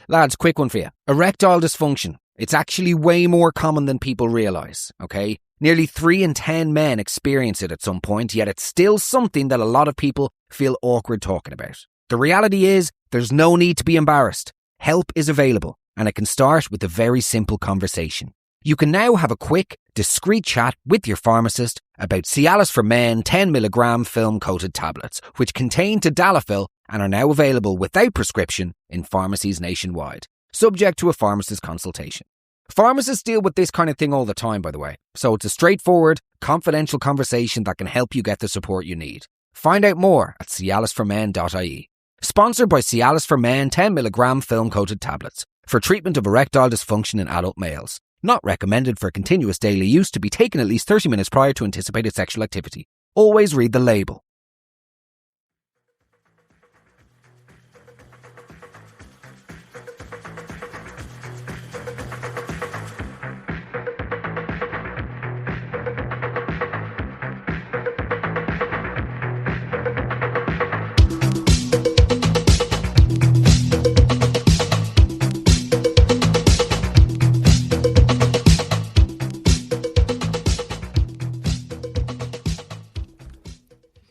Lads, quick one for you. Erectile dysfunction. It's actually way more common than people realise, okay? Nearly 3 in 10 men experience it at some point, yet it's still something that a lot of people feel awkward talking about. The reality is, there's no need to be embarrassed. Help is available, and it can start with a very simple conversation. You can now have a quick, discreet chat with your pharmacist about Cialis for Men 10mg film-coated tablets, which contain tadalafil and are now available without prescription in pharmacies nationwide, subject to a pharmacist's consultation. Pharmacists deal with this kind of thing all the time, by the way, so it's a straightforward, confidential conversation that can help you get the support you need. Find out more at cialisformen.ie. Sponsored by Cialis for Men 10mg film-coated tablets for treatment of erectile dysfunction in adult males. Not recommended for continuous daily use, to be taken at least 30 minutes prior to anticipated sexual activity. Always read the label.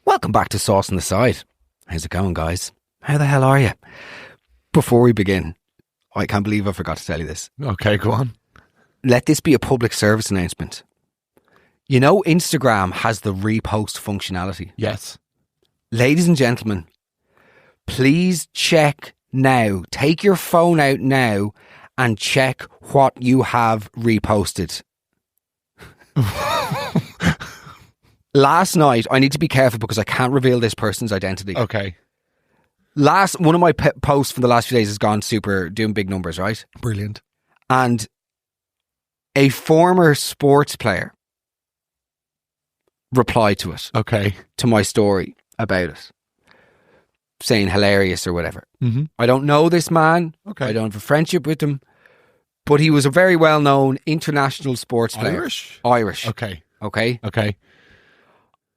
Welcome back to Sauce on the Side. How's it going, guys? How the hell are you? Before we begin, I can't believe I forgot to tell you this. Okay, go on. Let this be a public service announcement. You know, Instagram has the repost functionality. Yes. Ladies and gentlemen, please check now. Take your phone out now and check what you have reposted. Last night, I need to be careful because I can't reveal this person's identity. Okay. One of my posts from the last few days has gone super, doing big numbers, right? Brilliant. And a former sports player replied to it. Okay. To my story about it. Saying hilarious or whatever. Mm-hmm. I don't know this man. Okay. I don't have a friendship with him. But he was a very well-known international sports player. Irish. Okay. Okay. Okay.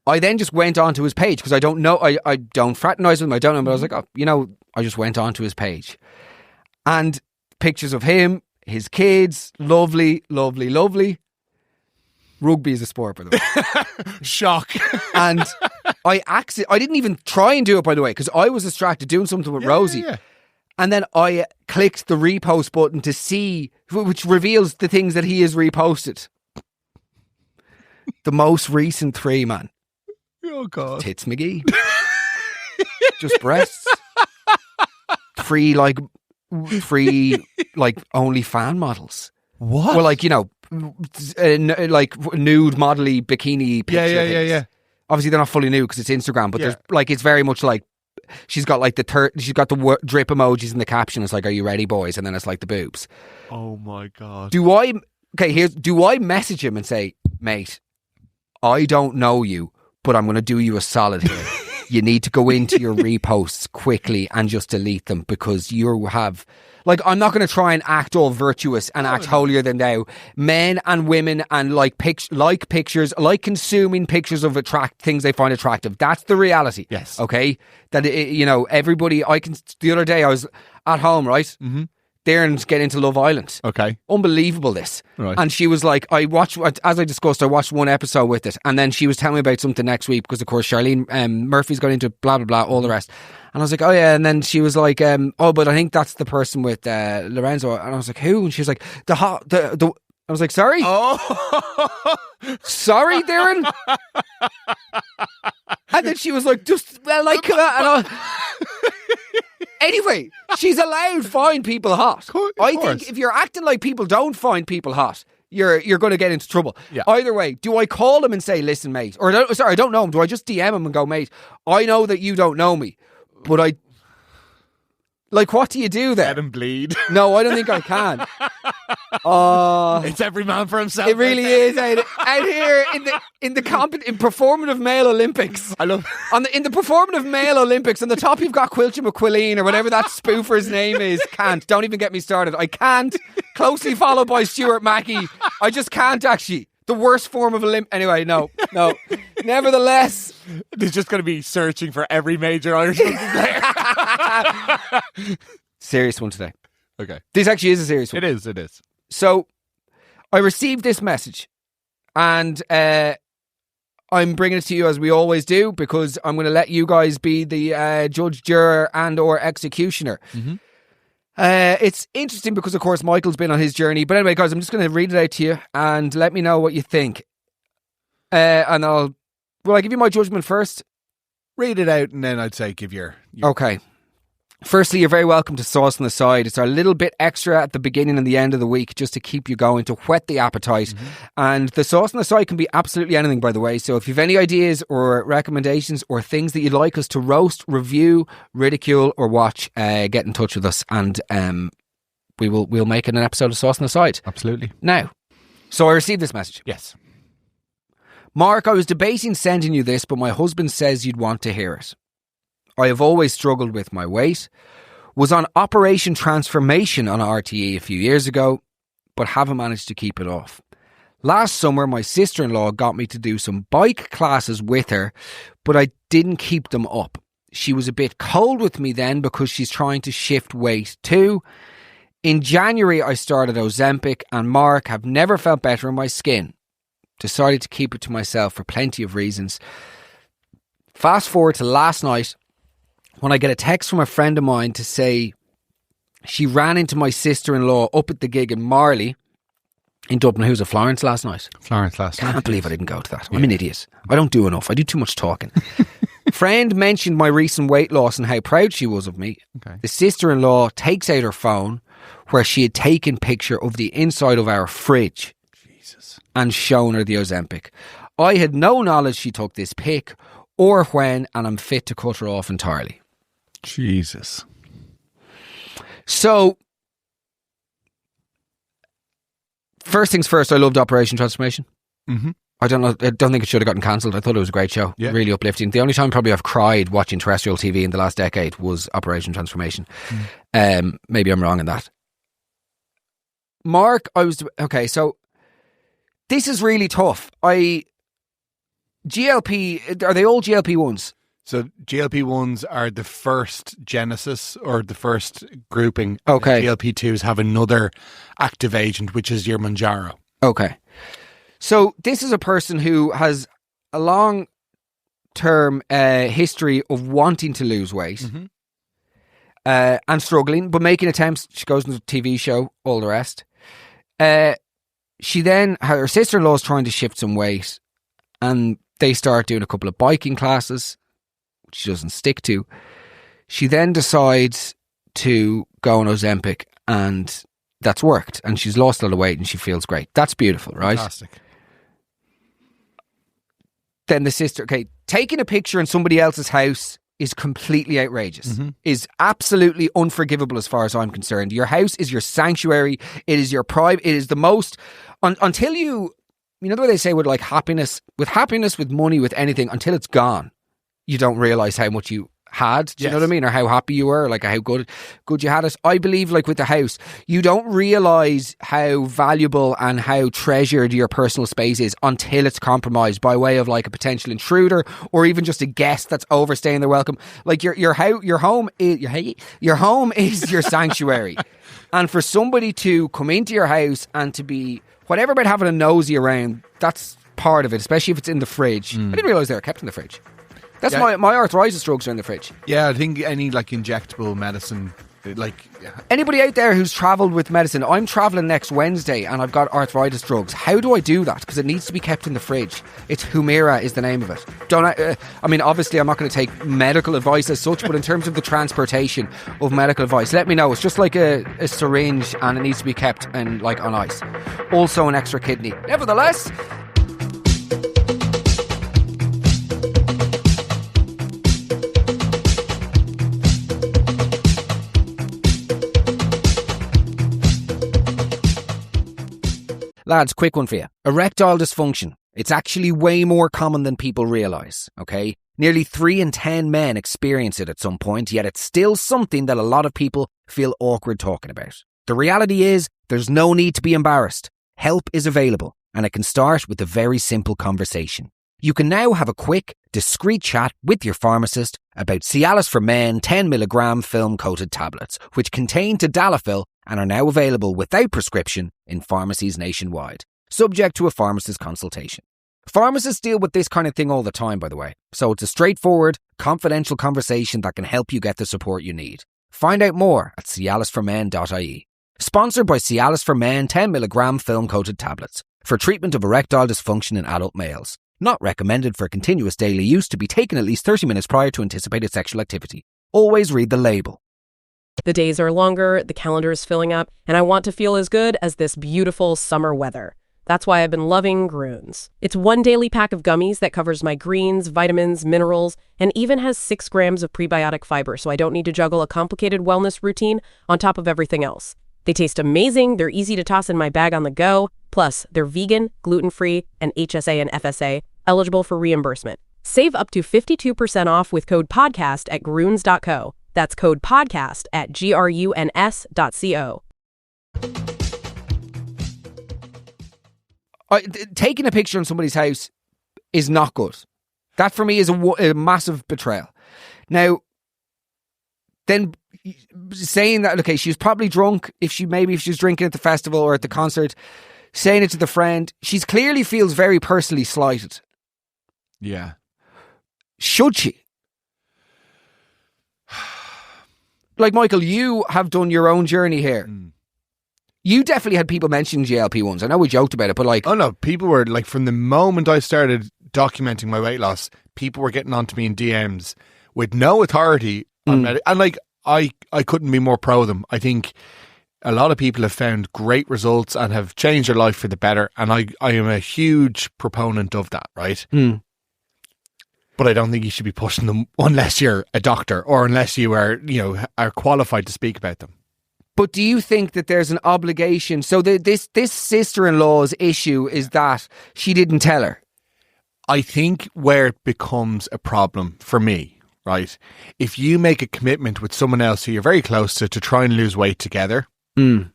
I then just went onto his page because I don't know, I don't fraternise with him, I don't know, but I was like, oh, you know, I just went onto his page. And pictures of him, his kids, lovely, lovely, lovely. Rugby is a sport, by the way. Shock. And I didn't even try and do it, by the way, because I was distracted doing something with Rosie. Yeah. And then I clicked the repost button to see, which reveals the things that he has reposted. The most recent 3, man. Oh, God. Tits McGee. Just breasts. 3 like only fan models. What? Well, like, you know, like nude model-y bikini picture things. Yeah. Obviously, they're not fully nude because it's Instagram, but there's like, it's very much like she's got like she's got the drip emojis in the caption. It's like, "Are you ready, boys?" And then it's like the boobs. Oh my God. Do I message him and say, "Mate, I don't know you, but I'm going to do you a solid here. You need to go into your reposts quickly and just delete them because you have..." Like, I'm not going to try and act all virtuous and act holier than thou. Men and women and like pictures, like consuming pictures of things they find attractive. That's the reality. Yes. Okay? That, you know, everybody... The other day I was at home, right? Mm-hmm. Darren's getting into Love Island. Okay. Unbelievable, this. Right. And she was like, as I discussed, I watched one episode with it. And then she was telling me about something next week because, of course, Charlene Murphy's got into blah, blah, blah, all the rest. And I was like, oh, yeah. And then she was like, oh, but I think that's the person with Lorenzo. And I was like, who? And she was like, I was like, sorry? Oh. Sorry, Darren? And then she was like, just, well, like, anyway, she's allowed find people hot. I think if you're acting like people don't find people hot, you're going to get into trouble. Yeah. Either way, do I call him and say, listen, mate, or I don't know him. Do I just DM him and go, mate, I know that you don't know me, but like, what do you do then? Let him bleed. No, I don't think I can. It's every man for himself. It really is out here in performative male Olympics. I love in the performative male Olympics. On the top, you've got Quilcham McQuilleen or whatever that spoofer's name is. Don't even get me started. I can't. Closely followed by Stuart Mackey. I just can't actually. The worst form of Anyway, no. Nevertheless, there's just going to be searching for every major Irish rugby player. Serious one today. Okay. This actually is a serious one. It is. So I received this message and I'm bringing it to you as we always do because I'm going to let you guys be the judge, juror and or executioner. Mm-hmm. It's interesting because, of course, Michael's been on his journey. But anyway, guys, I'm just going to read it out to you and let me know what you think. And will I give you my judgment first? Read it out and then I'd say give your... Okay. Firstly, you're very welcome to Sauce on the Side. It's our little bit extra at the beginning and the end of the week just to keep you going, to whet the appetite. Mm-hmm. And the Sauce on the Side can be absolutely anything, by the way. So if you have any ideas or recommendations or things that you'd like us to roast, review, ridicule or watch, get in touch with us and we'll make it an episode of Sauce on the Side. Absolutely. Now, so I received this message. Yes. Mark, I was debating sending you this, but my husband says you'd want to hear it. I have always struggled with my weight, was on Operation Transformation on RTE a few years ago, but haven't managed to keep it off. Last summer, my sister-in-law got me to do some bike classes with her, but I didn't keep them up. She was a bit cold with me then because she's trying to shift weight too. In January, I started Ozempic and Mark, have never felt better in my skin. Decided to keep it to myself for plenty of reasons. Fast forward to last night, when I get a text from a friend of mine to say she ran into my sister-in-law up at the gig in Marley in Dublin. Who's at Florence last night? I can't believe I didn't go to that. I'm an idiot. I don't do enough. I do too much talking. Friend mentioned my recent weight loss and how proud she was of me. Okay. The sister-in-law takes out her phone where she had taken picture of the inside of our fridge. Jesus. And shown her the Ozempic. I had no knowledge she took this pic or when, and I'm fit to cut her off entirely. Jesus. So, first things first, I loved Operation Transformation. Mm-hmm. I don't think it should have gotten cancelled. I thought it was a great show. Yeah. Really uplifting. The only time probably I've cried watching terrestrial TV in the last decade was Operation Transformation. Maybe I'm wrong in that. Mark, okay, so this is really tough. GLP, are they all GLP-1s? So GLP-1s are the first genesis or the first grouping. Okay. GLP-2s have another active agent, which is your Mounjaro. Okay. So this is a person who has a long-term history of wanting to lose weight and struggling, but making attempts. She goes into a TV show, all the rest. She then, her sister-in-law is trying to shift some weight and they start doing a couple of biking classes, which she doesn't stick to. She then decides to go on Ozempic and that's worked and she's lost a lot of weight and she feels great. That's beautiful, right? Fantastic. Then the sister, taking a picture in somebody else's house is completely outrageous, is absolutely unforgivable as far as I'm concerned. Your house is your sanctuary. It is your private. It is the most, until you know the way they say with happiness, with money, with anything, until it's gone, you don't realise how much you had. Do you know what I mean? Or how happy you were, how good you had it. I believe with the house, you don't realise how valuable and how treasured your personal space is until it's compromised by way of a potential intruder or even just a guest that's overstaying their welcome. Your home is your sanctuary. And for somebody to come into your house and to be whatever about having a nosy around, that's part of it, especially if it's in the fridge. I didn't realise they were kept in the fridge. That's my arthritis drugs are in the fridge. Yeah, I think any injectable medicine, anybody out there who's travelled with medicine, I'm travelling next Wednesday and I've got arthritis drugs. How do I do that? Because it needs to be kept in the fridge. It's Humira is the name of it. Obviously I'm not going to take medical advice as such, but in terms of the transportation of medical advice, let me know. It's just like a syringe and it needs to be kept on ice. Also an extra kidney. Nevertheless, lads, quick one for you. Erectile dysfunction. It's actually way more common than people realise, okay? Nearly 3 in 10 men experience it at some point, yet it's still something that a lot of people feel awkward talking about. The reality is, there's no need to be embarrassed. Help is available, and it can start with a very simple conversation. You can now have a quick, discreet chat with your pharmacist about Cialis for Men 10mg film-coated tablets, which contain tadalafil and are now available without prescription in pharmacies nationwide, subject to a pharmacist's consultation. Pharmacists deal with this kind of thing all the time, by the way, so it's a straightforward, confidential conversation that can help you get the support you need. Find out more at cialisformen.ie. Sponsored by Cialis for Men 10mg film-coated tablets for treatment of erectile dysfunction in adult males. Not recommended for continuous daily use, to be taken at least 30 minutes prior to anticipated sexual activity. Always read the label. The days are longer, the calendar is filling up, and I want to feel as good as this beautiful summer weather. That's why I've been loving Groons. It's one daily pack of gummies that covers my greens, vitamins, minerals, and even has 6 grams of prebiotic fiber, so I don't need to juggle a complicated wellness routine on top of everything else. They taste amazing, they're easy to toss in my bag on the go, plus they're vegan, gluten-free, and HSA and FSA, eligible for reimbursement. Save up to 52% off with code PODCAST at Groons.co. That's code PODCAST at GRUNS.co. Taking a picture in somebody's house is not good. That for me is a massive betrayal. Now, then saying that, okay, she was probably drunk if she was drinking at the festival or at the concert, saying it to the friend, she's clearly feels very personally slighted. Yeah. Should she? Like, Michael, you have done your own journey here. You definitely had people mention GLP-1s. I know we joked about it, but like... Oh no, people were like, from the moment I started documenting my weight loss, people were getting onto me in DMs with no authority on it. And like, I couldn't be more pro of them. I think a lot of people have found great results and have changed their life for the better. And I am a huge proponent of that, right? But I don't think you should be pushing them unless you're a doctor or unless you are, are qualified to speak about them. But do you think that there's an obligation? So this sister-in-law's issue is that she didn't tell her. I think where it becomes a problem for me, right? If you make a commitment with someone else who you're very close to try and lose weight together, the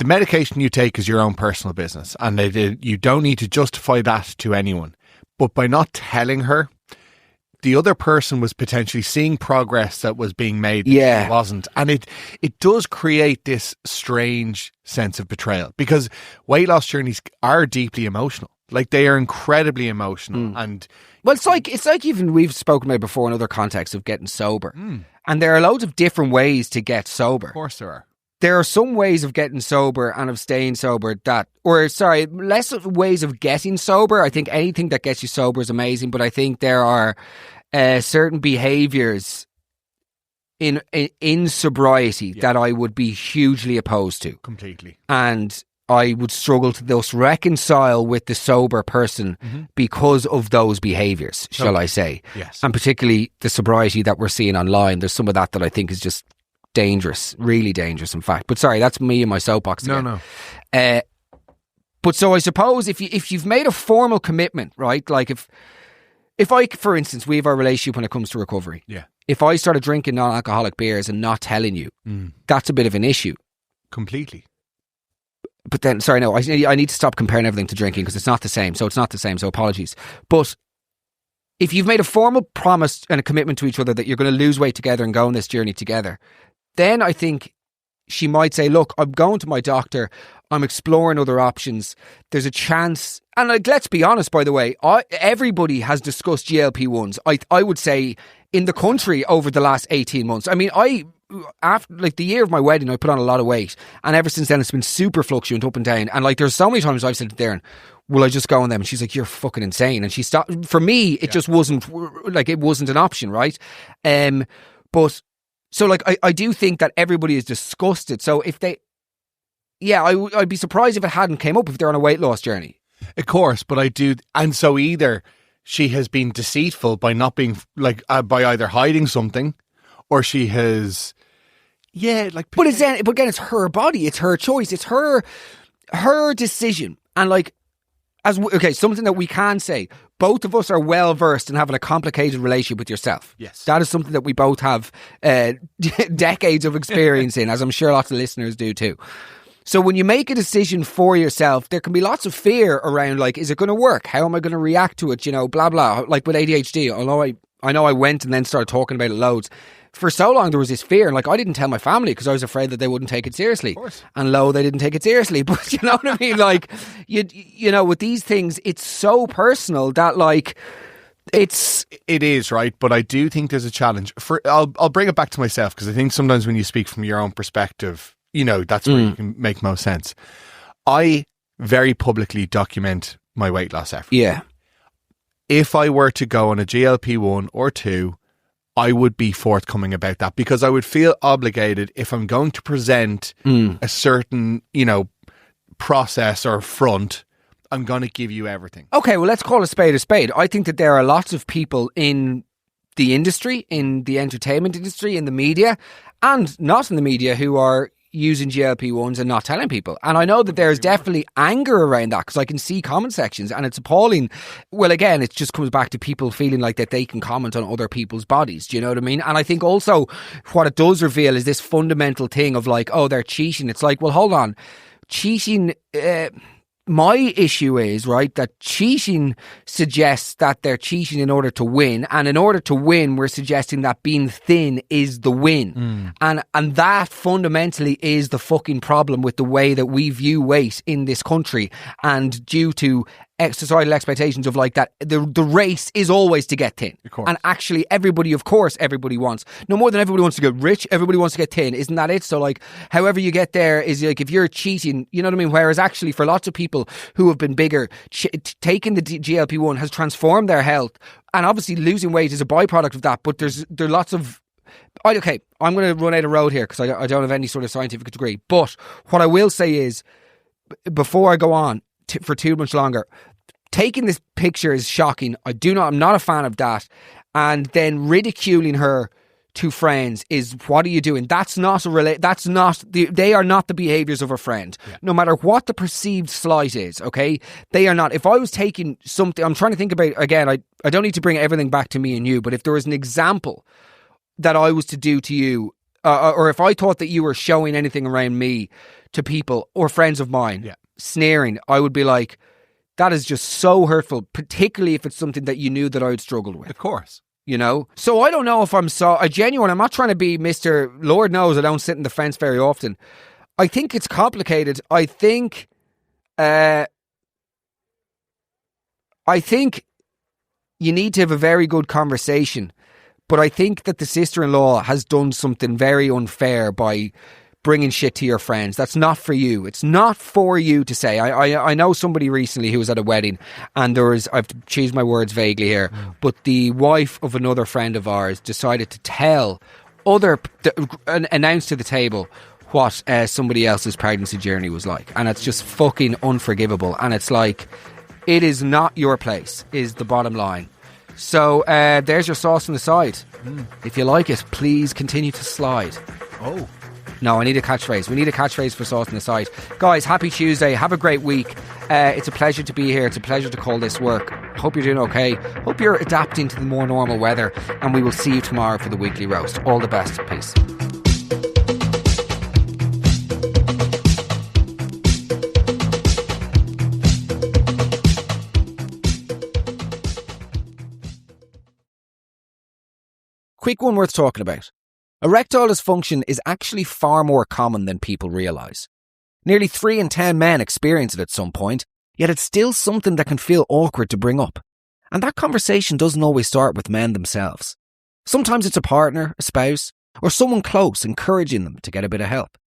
medication you take is your own personal business, and you don't need to justify that to anyone. But by not telling her, the other person was potentially seeing progress that was being made that she wasn't. And it does create this strange sense of betrayal, because weight loss journeys are deeply emotional. Like, they are incredibly emotional. And well, it's like even we've spoken about before in other contexts of getting sober. And there are loads of different ways to get sober. Of course there are. There are some ways of getting sober and of staying sober less of ways of getting sober. I think anything that gets you sober is amazing, but I think there are certain behaviours in sobriety that I would be hugely opposed to. Completely. And I would struggle to thus reconcile with the sober person because of those behaviours, shall I say. Yes. And particularly the sobriety that we're seeing online. There's some of that I think is just dangerous, really dangerous, in fact. But sorry, that's me and my soapbox again. No. But so I suppose if you've made a formal commitment, right? Like if I, for instance, we have our relationship when it comes to recovery. Yeah. If I started drinking non-alcoholic beers and not telling you, that's a bit of an issue. Completely. But then, sorry, no, I need to stop comparing everything to drinking, because it's not the same. So it's not the same. So apologies. But if you've made a formal promise and a commitment to each other that you're going to lose weight together and go on this journey together, then I think she might say, look, I'm going to my doctor, I'm exploring other options, there's a chance. And like, let's be honest, by the way, everybody has discussed GLP-1s, I would say, in the country over the last 18 months. I mean, after like the year of my wedding, I put on a lot of weight, and ever since then it's been super fluctuant, up and down. And like, there's so many times I've said to Darren, will I just go on them? And she's like, you're fucking insane. And she stopped. For me, it just wasn't like, it wasn't an option, right? But so like, I do think that everybody is disgusted. So if they, I'd be surprised if it hadn't came up if they're on a weight loss journey. Of course, but I do. And so either she has been deceitful by not being like, by either hiding something, or she has, But again, it's her body, it's her choice, it's her decision. And like, something that we can say, both of us are well versed in having a complicated relationship with yourself. Yes. That is something that we both have decades of experience in, as I'm sure lots of listeners do too. So when you make a decision for yourself, there can be lots of fear around, like, is it going to work? How am I going to react to it? Blah, blah. Like with ADHD, although I know I went and then started talking about it loads. for so long there was this fear, and like I didn't tell my family because I was afraid that they wouldn't take it seriously. Of course. And lo, they didn't take it seriously. But you know what I mean? Like you know, with these things, it's so personal that like it is, right? But I do think there's a challenge. I'll bring it back to myself, because I think sometimes when you speak from your own perspective, you know, that's where you can make most sense. I very publicly document my weight loss effort. Yeah. If I were to go on a GLP-1 or 2, I would be forthcoming about that, because I would feel obligated if I'm going to present a certain, you know, process or front, I'm going to give you everything. Okay, well, let's call a spade a spade. I think that there are lots of people in the industry, in the entertainment industry, in the media, and not in the media, who are using GLP-1s and not telling people. And I know that there's definitely anger around that, because I can see comment sections and it's appalling. Well, again, it just comes back to people feeling like that they can comment on other people's bodies. Do you know what I mean? And I think also what it does reveal is this fundamental thing of like, oh, they're cheating. It's like, well, hold on. Cheating... my issue is, right, that cheating suggests that they're cheating in order to win. And in order to win, we're suggesting that being thin is the win. And that fundamentally is the fucking problem with the way that we view weight in this country. And due to societal expectations of like that, the race is always to get thin. Of course. And actually everybody wants, no more than everybody wants to get rich, everybody wants to get thin. Isn't that it? So like, however you get there is like, if you're cheating, you know what I mean? Whereas actually for lots of people who have been bigger, taking the GLP-1 has transformed their health. And obviously losing weight is a byproduct of that. But there are lots of... Okay, I'm going to run out of road here because I don't have any sort of scientific degree. But what I will say is, before I go on for too much longer, taking this picture is shocking. I'm not a fan of that. And then ridiculing her to friends is, what are you doing? They are not the behaviours of a friend. Yeah. No matter what the perceived slight is, okay? They are not. If I was taking something, I'm trying to think about, again, I don't need to bring everything back to me and you, but if there was an example that I was to do to you, or if I thought that you were showing anything around me to people or friends of mine, sneering, I would be like, that is just so hurtful, particularly if it's something that you knew that I would struggle with. Of course. You know? So I don't know if I'm I'm not trying to be Mr. Lord knows I don't sit in the fence very often. I think it's complicated. I think you need to have a very good conversation. But I think that the sister-in-law has done something very unfair by bringing shit to your friends. That's not for you. It's not for you to say. I know somebody recently who was at a wedding, and I've to choose my words vaguely here, but the wife of another friend of ours decided to tell announce to the table what somebody else's pregnancy journey was like. And it's just fucking unforgivable. And it's like, it is not your place, is the bottom line. So there's your sauce on the side. If you like it, please continue to slide. Oh. No, I need a catchphrase. We need a catchphrase for sauce on the side. Guys, happy Tuesday. Have a great week. It's a pleasure to be here. It's a pleasure to call this work. Hope you're doing okay. Hope you're adapting to the more normal weather. And we will see you tomorrow for the weekly roast. All the best. Peace. Quick one worth talking about. Erectile dysfunction is actually far more common than people realise. Nearly 3 in 10 men experience it at some point, yet it's still something that can feel awkward to bring up. And that conversation doesn't always start with men themselves. Sometimes it's a partner, a spouse, or someone close encouraging them to get a bit of help.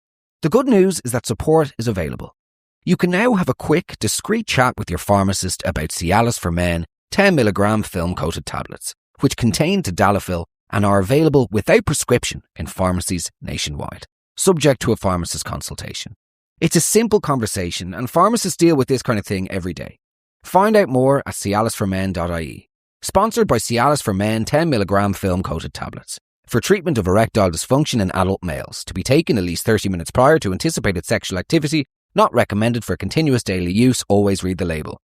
The good news is that support is available. You can now have a quick, discreet chat with your pharmacist about Cialis for Men 10mg film-coated tablets, which contain tadalafil and are available without prescription in pharmacies nationwide, subject to a pharmacist consultation. It's a simple conversation, and pharmacists deal with this kind of thing every day. Find out more at cialisformen.ie. Sponsored by Cialis for Men 10mg film-coated tablets for treatment of erectile dysfunction in adult males, to be taken at least 30 minutes prior to anticipated sexual activity, not recommended for continuous daily use. Always read the label.